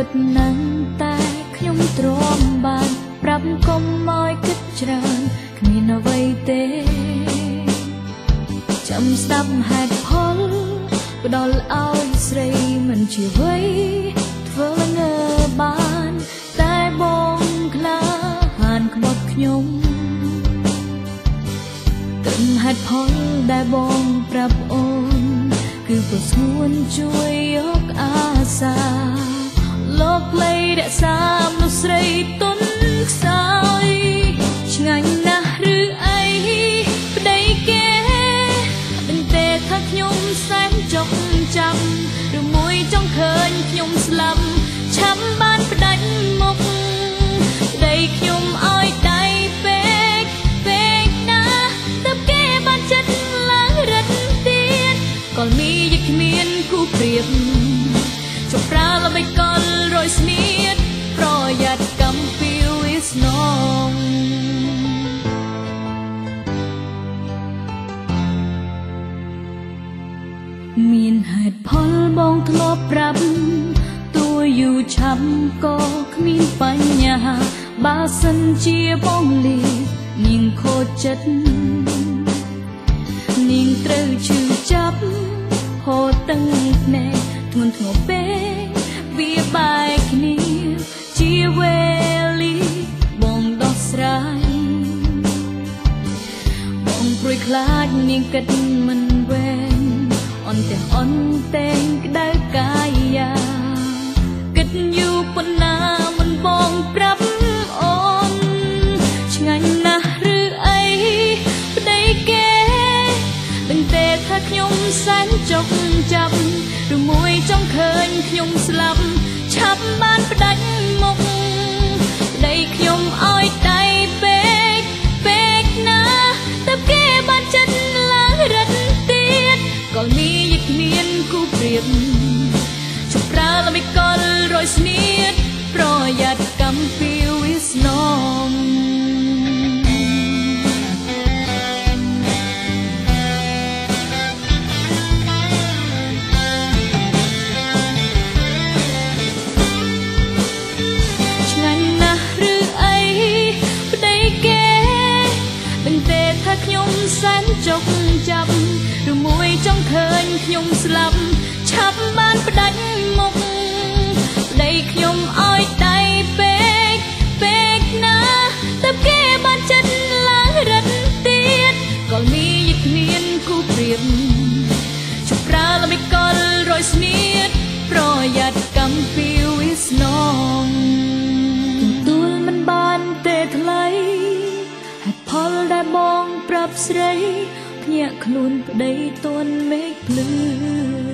ពិតណាស់តែខ្ញុំទ្រាំបានប្រាប់កុំឲ្យគិតច្រើនគ្មានអ្វីទេចាំស្ដាប់ហេតុផលផ្ដល់ឲ្យស្រីមិនជាអ្វីធ្វើងើបានតែបងក្លាហានក្បត់ខ្ញុំត្រឹមហេតុផលដែលបងប្រាប់អូនគឺព្រោះស្ងួនជួយយកអាសាលោកភ្លេរក្សាមនុស្សស្រីទុនខ្សោយឆ្ងាញ់ណាស់ឬអីប្តីគេដឹងទេថាខ្ញុំសែនចុកចាំឬមួយចង់ឃើញខ្ញុំស្លាប់ឆាប់បានផ្ដាច់មុខប្តីខ្ញុំឲ្យដៃពេកណាទើបគេបានចិត្តឡើងរឹតទៀតក៏មីយគ្មានគូប្រៀបចុះប្រើល្បិចកលរយស្នៀតប្រយ័ត្នកំពីវាស្នងមានហេតុផលបងធ្លាប់ប្រាប់ទួយូរឆាប់ក៏គ្មានបញ្ហាបើសិនជាបងលីនាងខូចចិត្តនាងត្រូវឈឺចាប់ហូរទឹកភ្នែកធ្ងន់ធ្ងរពេកវាបែកគ្នាជាវេលាបងដោះស្រាយបងព្រួយខ្លាចនាងគិតមិនវែងអន់តែងក្តៅកាយាគិតយូរប៉ុណ្ណាមិនបងប្រាប់អូនឆ្ងាញ់ណាស់ឬអីប្តីគេដឹងទេថាខ្ញុំសែនចុកចាប់ឬមួយចង់ឃើញខ្ញុំស្លាប់ឆាប់បានផ្ដាច់មុខប្តីខ្ញុំឲ្យដៃពេកណាទើបគេបានចិត្តឡើងរឹតទៀតក៏មីយគ្មានគូប្រៀបចុះប្រើល្បិចកលរយស្នៀតប្រយ័ត្នកំពីវាស្នងខ្ញុំសែនចុកចាប់ឬមួយចង់ឃើញខ្ញុំស្លាប់ឆាប់បានផ្ដាច់មុខប្តីខ្ញុំឲ្យដៃពេកណាទើបគេបានចិត្តឡើងរឹតទៀតក៏មីយគ្មានគូប្រៀបចុះប្រើល្បិចកលរយស្នៀតប្រយ័ត្នកំពីវាស្នងទទួលមិនបានទេថ្លៃហេតុផលដែលបងប្រាប់ស្រីភ្ញាក់ខ្លួនប្តីទន់មេឃភ្លឺ